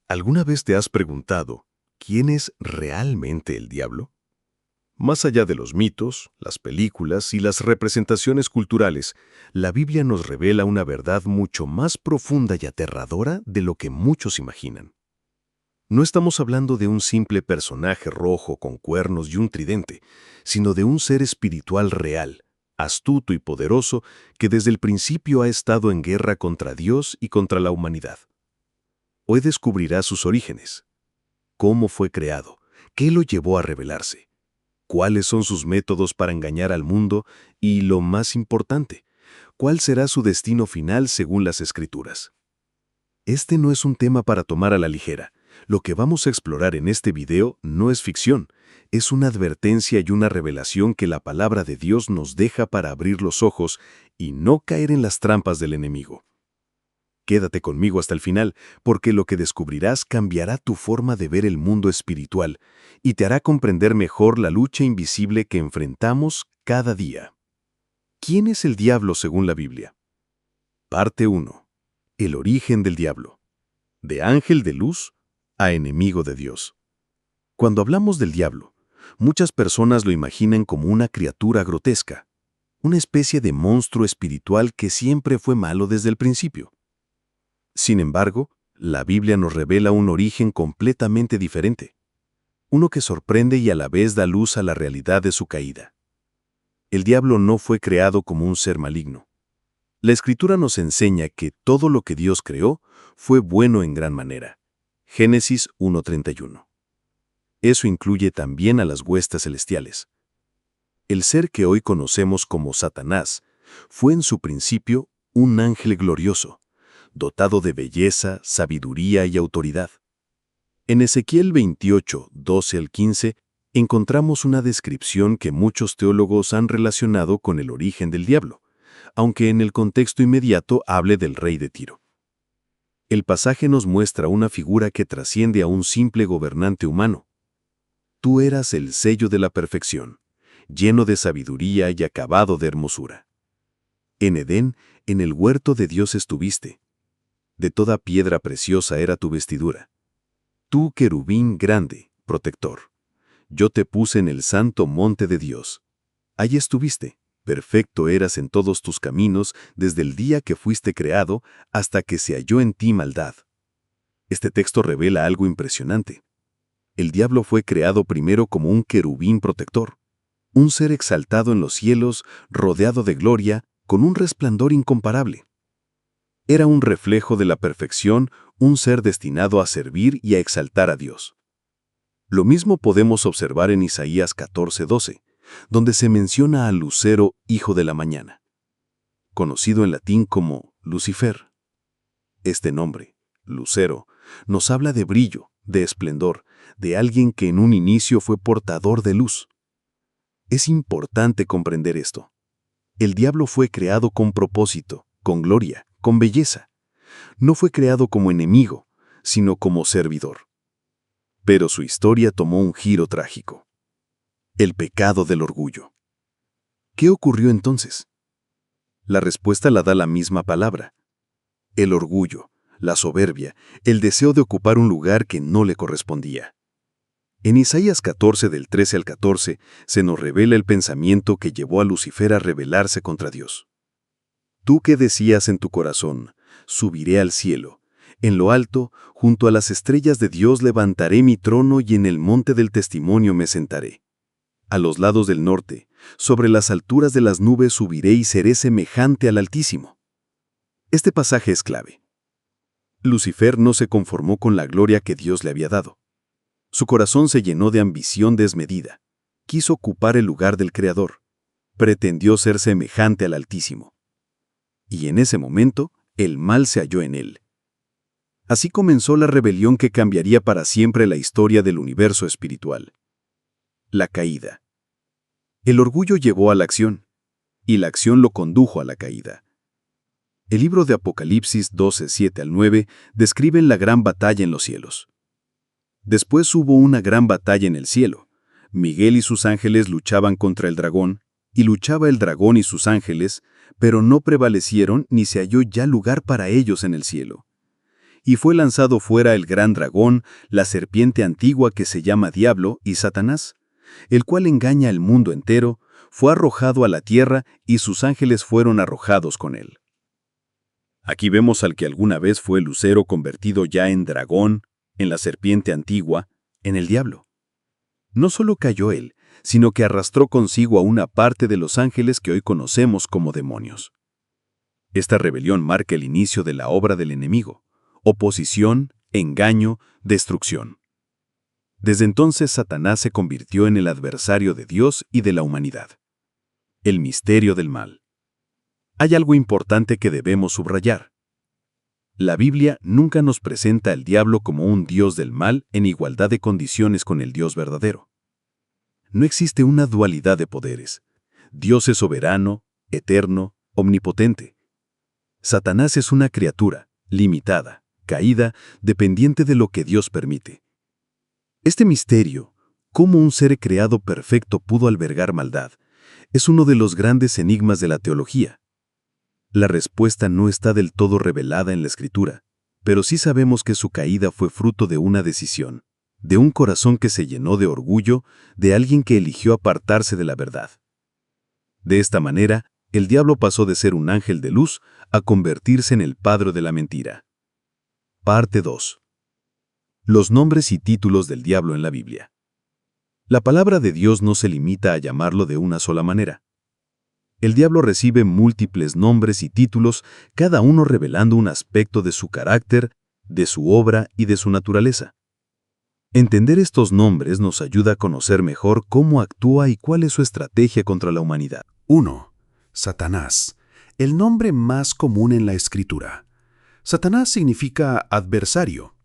¿Alguna vez te has preguntado quién es realmente el diablo? Más allá de los mitos, las películas y las representaciones culturales, la Biblia nos revela una verdad mucho más profunda y aterradora de lo que muchos imaginan. No estamos hablando de un simple personaje rojo con cuernos y un tridente, sino de un ser espiritual real, astuto y poderoso que desde el principio ha estado en guerra contra Dios y contra la humanidad. Hoy descubrirás sus orígenes, cómo fue creado, qué lo llevó a rebelarse, cuáles son sus métodos para engañar al mundo y, lo más importante, cuál será su destino final según las Escrituras. Este no es un tema para tomar a la ligera. Lo que vamos a explorar en este video no es ficción, es una advertencia y una revelación que la palabra de Dios nos deja para abrir los ojos y no caer en las trampas del enemigo. Quédate conmigo hasta el final, porque lo que descubrirás cambiará tu forma de ver el mundo espiritual y te hará comprender mejor la lucha invisible que enfrentamos cada día. ¿Quién es el diablo según la Biblia? Parte 1. El origen del diablo. De ángel de luz a enemigo de Dios. Cuando hablamos del diablo, muchas personas lo imaginan como una criatura grotesca, una especie de monstruo espiritual que siempre fue malo desde el principio. Sin embargo, la Biblia nos revela un origen completamente diferente, uno que sorprende y a la vez da luz a la realidad de su caída. El diablo no fue creado como un ser maligno. La Escritura nos enseña que todo lo que Dios creó fue bueno en gran manera. Génesis 1:31. Eso incluye también a las huestes celestiales. El ser que hoy conocemos como Satanás fue en su principio un ángel glorioso, dotado de belleza, sabiduría y autoridad. En Ezequiel 28, 12 al 15, encontramos una descripción que muchos teólogos han relacionado con el origen del diablo, aunque en el contexto inmediato hable del rey de Tiro. El pasaje nos muestra una figura que trasciende a un simple gobernante humano. Tú eras el sello de la perfección, lleno de sabiduría y acabado de hermosura. En Edén, en el huerto de Dios estuviste. De toda piedra preciosa era tu vestidura. Tú, querubín grande, protector. Yo te puse en el santo monte de Dios. Allí estuviste. Perfecto eras en todos tus caminos desde el día que fuiste creado hasta que se halló en ti maldad. Este texto revela algo impresionante. El diablo fue creado primero como un querubín protector, un ser exaltado en los cielos, rodeado de gloria, con un resplandor incomparable. Era un reflejo de la perfección, un ser destinado a servir y a exaltar a Dios. Lo mismo podemos observar en Isaías 14:12, donde se menciona al lucero hijo de la mañana, conocido en latín como Lucifer. Este nombre, lucero, nos habla de brillo, de esplendor, de alguien que en un inicio fue portador de luz. Es importante comprender esto. El diablo fue creado con propósito, con gloria, con belleza. No fue creado como enemigo, sino como servidor. Pero su historia tomó un giro trágico. El pecado del orgullo. ¿Qué ocurrió entonces? La respuesta la da la misma palabra. El orgullo, la soberbia, el deseo de ocupar un lugar que no le correspondía. En Isaías 14, del 13 al 14, se nos revela el pensamiento que llevó a Lucifer a rebelarse contra Dios. Tú que decías en tu corazón, subiré al cielo, en lo alto, junto a las estrellas de Dios levantaré mi trono y en el monte del testimonio me sentaré. A los lados del norte, sobre las alturas de las nubes subiré y seré semejante al Altísimo. Este pasaje es clave. Lucifer no se conformó con la gloria que Dios le había dado. Su corazón se llenó de ambición desmedida. Quiso ocupar el lugar del Creador. Pretendió ser semejante al Altísimo. Y en ese momento, el mal se halló en él. Así comenzó la rebelión que cambiaría para siempre la historia del universo espiritual. La caída. El orgullo llevó a la acción, y la acción lo condujo a la caída. El libro de Apocalipsis 12, 7 al 9 describe la gran batalla en los cielos. Después hubo una gran batalla en el cielo. Miguel y sus ángeles luchaban contra el dragón, y luchaba el dragón y sus ángeles, pero no prevalecieron ni se halló ya lugar para ellos en el cielo. y fue lanzado fuera el gran dragón, la serpiente antigua que se llama Diablo y Satanás, el cual engaña al mundo entero, fue arrojado a la tierra y sus ángeles fueron arrojados con él. Aquí vemos al que alguna vez fue Lucero convertido ya en dragón, en la serpiente antigua, en el diablo. No solo cayó él, sino que arrastró consigo a una parte de los ángeles que hoy conocemos como demonios. Esta rebelión marca el inicio de la obra del enemigo: oposición, engaño, destrucción. Desde entonces Satanás se convirtió en el adversario de Dios y de la humanidad. El misterio del mal. Hay algo importante que debemos subrayar. La Biblia nunca nos presenta al diablo como un dios del mal en igualdad de condiciones con el Dios verdadero. No existe una dualidad de poderes. Dios es soberano, eterno, omnipotente. Satanás es una criatura, limitada, caída, dependiente de lo que Dios permite. Este misterio, cómo un ser creado perfecto pudo albergar maldad, es uno de los grandes enigmas de la teología. La respuesta no está del todo revelada en la Escritura, pero sí sabemos que su caída fue fruto de una decisión, de un corazón que se llenó de orgullo, de alguien que eligió apartarse de la verdad. De esta manera, el diablo pasó de ser un ángel de luz a convertirse en el padre de la mentira. Parte 2. Los nombres y títulos del diablo en la Biblia. La palabra de Dios no se limita a llamarlo de una sola manera. El diablo recibe múltiples nombres y títulos, cada uno revelando un aspecto de su carácter, de su obra y de su naturaleza. Entender estos nombres nos ayuda a conocer mejor cómo actúa y cuál es su estrategia contra la humanidad. 1. Satanás, el nombre más común en la Escritura. Satanás significa adversario.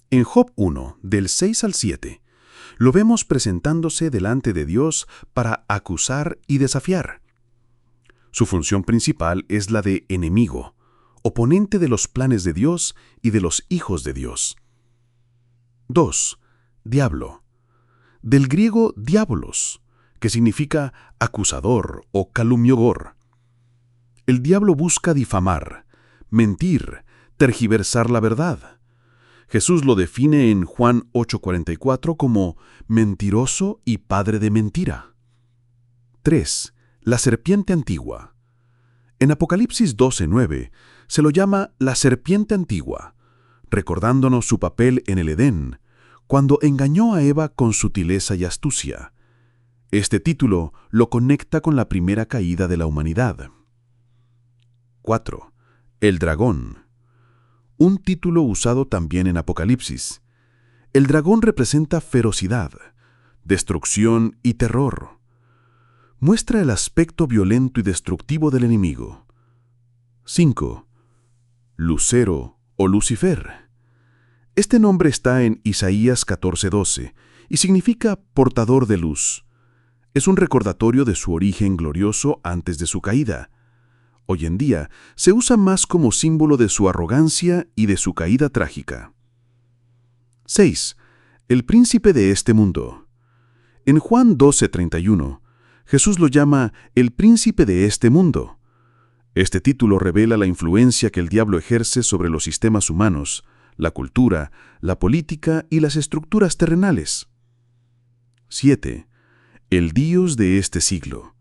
En Job 1, del 6 al 7, lo vemos presentándose delante de Dios para acusar y desafiar. Su función principal es la de enemigo, oponente de los planes de Dios y de los hijos de Dios. 2. Diablo. Del griego diabolos, que significa acusador o calumniador. El diablo busca difamar, mentir, tergiversar la verdad. Jesús lo define en Juan 8:44 como mentiroso y padre de mentira. 3. La serpiente antigua. En Apocalipsis 12:9 se lo llama la serpiente antigua, recordándonos su papel en el Edén, cuando engañó a Eva con sutileza y astucia. Este título lo conecta con la primera caída de la humanidad. 4. El dragón. Un título usado también en Apocalipsis. El dragón representa ferocidad, destrucción y terror. Muestra el aspecto violento y destructivo del enemigo. 5. Lucero o Lucifer. Este nombre está en Isaías 14:12 y significa portador de luz. Es un recordatorio de su origen glorioso antes de su caída. Hoy en día se usa más como símbolo de su arrogancia y de su caída trágica. 6. El príncipe de este mundo. En Juan 12:31, Jesús lo llama el príncipe de este mundo. Este título revela la influencia que el diablo ejerce sobre los sistemas humanos, la cultura, la política y las estructuras terrenales. 7. El Dios de este siglo.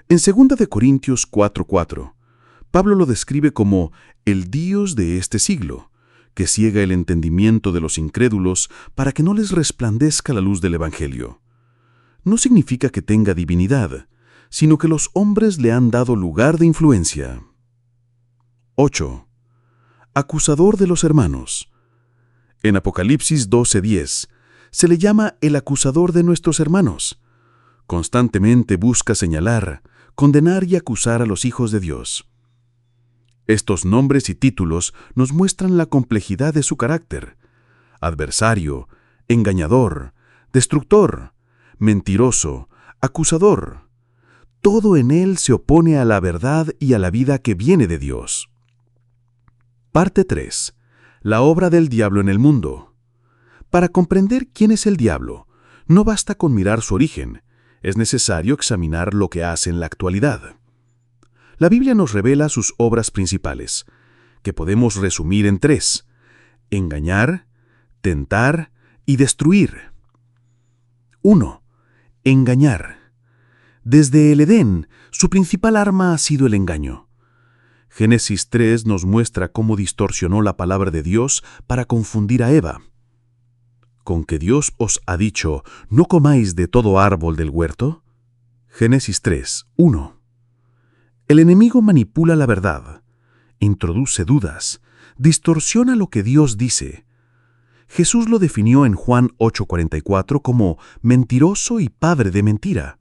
En 2 de Corintios 4:4, Pablo lo describe como el Dios de este siglo, que ciega el entendimiento de los incrédulos para que no les resplandezca la luz del Evangelio. No significa que tenga divinidad, sino que los hombres le han dado lugar de influencia. 8. Acusador de los hermanos. En Apocalipsis 12:10 se le llama el acusador de nuestros hermanos. Constantemente busca señalar, condenar y acusar a los hijos de Dios. Estos nombres y títulos nos muestran la complejidad de su carácter: adversario, engañador, destructor, mentiroso, acusador. Todo en él se opone a la verdad y a la vida que viene de Dios. Parte 3. La obra del diablo en el mundo. Para comprender quién es el diablo, no basta con mirar su origen, es necesario examinar lo que hace en la actualidad. La Biblia nos revela sus obras principales, que podemos resumir en 3: engañar, tentar y destruir. 1. Engañar. Desde el Edén, su principal arma ha sido el engaño. Génesis 3 nos muestra cómo distorsionó la palabra de Dios para confundir a Eva. ¿Con que Dios os ha dicho, no comáis de todo árbol del huerto? Génesis 3, 1. El enemigo manipula la verdad, introduce dudas, distorsiona lo que Dios dice. Jesús lo definió en Juan 8:44 como mentiroso y padre de mentira.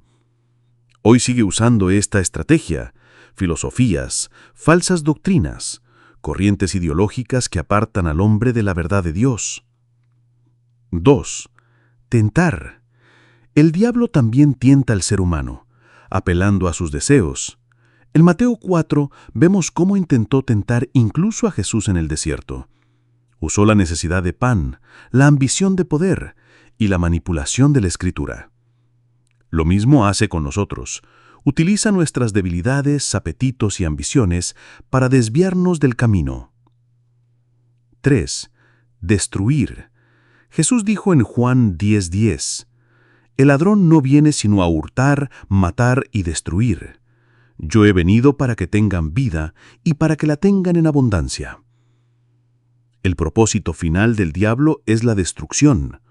Hoy sigue usando esta estrategia, filosofías, falsas doctrinas, corrientes ideológicas que apartan al hombre de la verdad de Dios. 2. Tentar. El diablo también tienta al ser humano, apelando a sus deseos. En Mateo 4 vemos cómo intentó tentar incluso a Jesús en el desierto. Usó la necesidad de pan, la ambición de poder y la manipulación de la Escritura. Lo mismo hace con nosotros. Utiliza nuestras debilidades, apetitos y ambiciones para desviarnos del camino. 3. Destruir. Jesús dijo en Juan 10:10, «El ladrón no viene sino a hurtar, matar y destruir. Yo he venido para que tengan vida y para que la tengan en abundancia». El propósito final del diablo es la destrucción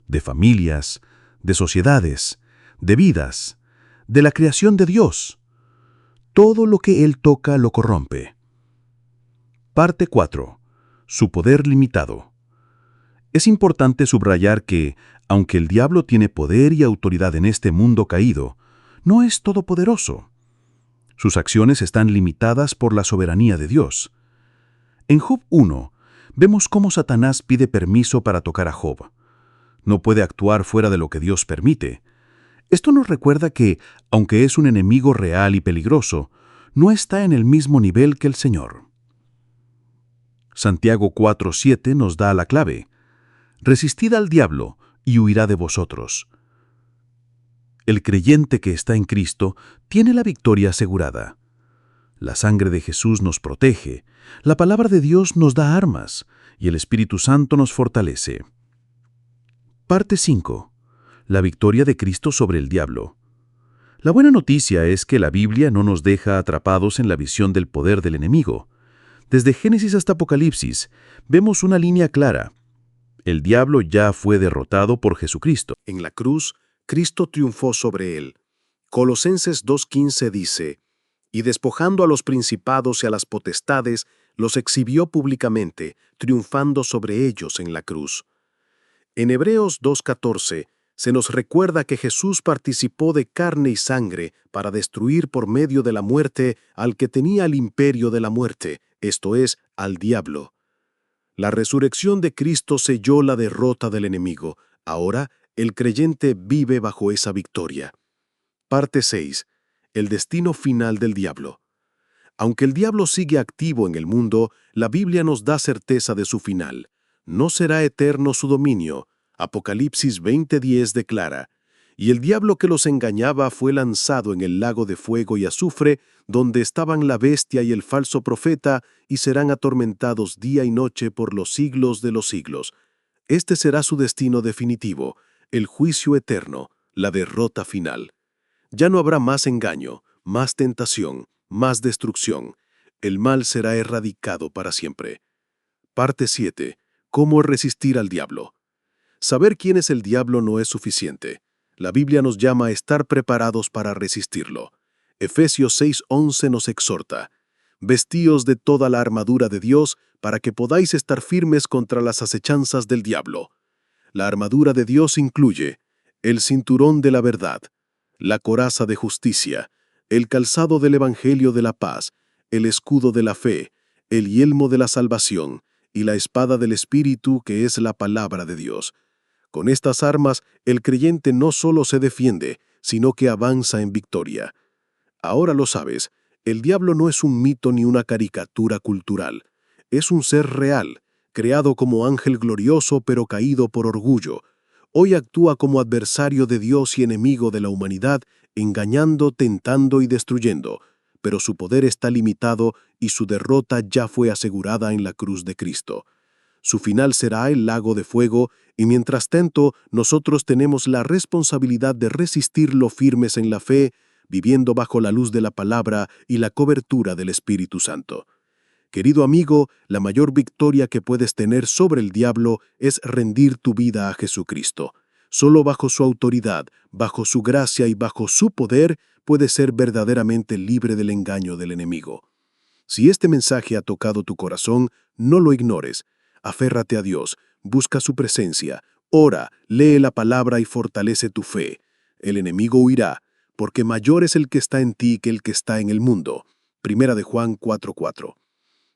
de familias, de sociedades, de vidas, de la creación de Dios. Todo lo que él toca lo corrompe. Parte 4. Su poder limitado. Es importante subrayar que, aunque el diablo tiene poder y autoridad en este mundo caído, no es todopoderoso. Sus acciones están limitadas por la soberanía de Dios. En Job 1, vemos cómo Satanás pide permiso para tocar a Job. No puede actuar fuera de lo que Dios permite. Esto nos recuerda que, aunque es un enemigo real y peligroso, no está en el mismo nivel que el Señor. Santiago 4:7 nos da la clave. Resistid al diablo y huirá de vosotros. El creyente que está en Cristo tiene la victoria asegurada. La sangre de Jesús nos protege, la palabra de Dios nos da armas y el Espíritu Santo nos fortalece. Parte 5. La victoria de Cristo sobre el diablo. La buena noticia es que la Biblia no nos deja atrapados en la visión del poder del enemigo. Desde Génesis hasta Apocalipsis vemos una línea clara. El diablo ya fue derrotado por Jesucristo. En la cruz, Cristo triunfó sobre él. Colosenses 2:15 dice, «Y despojando a los principados y a las potestades, los exhibió públicamente, triunfando sobre ellos en la cruz». En Hebreos 2:14 se nos recuerda que Jesús participó de carne y sangre para destruir por medio de la muerte al que tenía el imperio de la muerte, esto es, al diablo. La resurrección de Cristo selló la derrota del enemigo. Ahora, el creyente vive bajo esa victoria. Parte 6. El destino final del diablo. Aunque el diablo sigue activo en el mundo, la Biblia nos da certeza de su final. No será eterno su dominio. Apocalipsis 20:10 declara, «Y el diablo que los engañaba fue lanzado en el lago de fuego y azufre, donde estaban la bestia y el falso profeta, y serán atormentados día y noche por los siglos de los siglos». Este será su destino definitivo, el juicio eterno, la derrota final. Ya no habrá más engaño, más tentación, más destrucción. El mal será erradicado para siempre. Parte 7. ¿Cómo resistir al diablo? Saber quién es el diablo no es suficiente. La Biblia nos llama a estar preparados para resistirlo. Efesios 6:11 nos exhorta, «Vestíos de toda la armadura de Dios para que podáis estar firmes contra las acechanzas del diablo». La armadura de Dios incluye el cinturón de la verdad, la coraza de justicia, el calzado del evangelio de la paz, el escudo de la fe, el yelmo de la salvación y la espada del Espíritu, que es la palabra de Dios. Con estas armas, el creyente no solo se defiende, sino que avanza en victoria. Ahora lo sabes, el diablo no es un mito ni una caricatura cultural. Es un ser real, creado como ángel glorioso pero caído por orgullo. Hoy actúa como adversario de Dios y enemigo de la humanidad, engañando, tentando y destruyendo. Pero su poder está limitado y su derrota ya fue asegurada en la cruz de Cristo. Su final será el lago de fuego, y mientras tanto, nosotros tenemos la responsabilidad de resistirlo firmes en la fe, viviendo bajo la luz de la palabra y la cobertura del Espíritu Santo. Querido amigo, la mayor victoria que puedes tener sobre el diablo es rendir tu vida a Jesucristo. Solo bajo su autoridad, bajo su gracia y bajo su poder puedes ser verdaderamente libre del engaño del enemigo. Si este mensaje ha tocado tu corazón, no lo ignores. Aférrate a Dios, busca su presencia, ora, lee la palabra y fortalece tu fe. El enemigo huirá, porque mayor es el que está en ti que el que está en el mundo. Primera de Juan 4:4.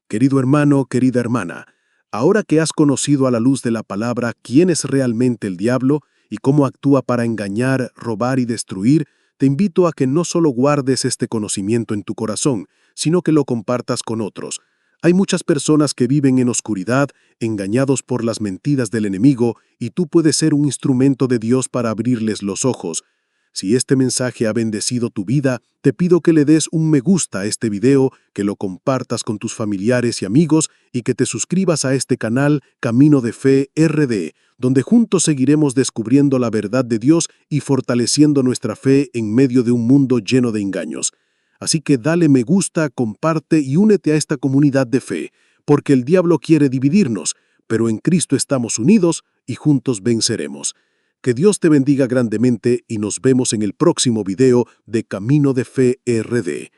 Querido hermano, querida hermana, ahora que has conocido a la luz de la palabra quién es realmente el diablo y cómo actúa para engañar, robar y destruir, te invito a que no solo guardes este conocimiento en tu corazón, sino que lo compartas con otros. Hay muchas personas que viven en oscuridad, engañados por las mentiras del enemigo, y tú puedes ser un instrumento de Dios para abrirles los ojos. Si este mensaje ha bendecido tu vida, te pido que le des un me gusta a este video, que lo compartas con tus familiares y amigos y que te suscribas a este canal Camino de Fe RD, donde juntos seguiremos descubriendo la verdad de Dios y fortaleciendo nuestra fe en medio de un mundo lleno de engaños. Así que dale me gusta, comparte y únete a esta comunidad de fe, porque el diablo quiere dividirnos, pero en Cristo estamos unidos y juntos venceremos. Que Dios te bendiga grandemente y nos vemos en el próximo video de Camino de Fe RD.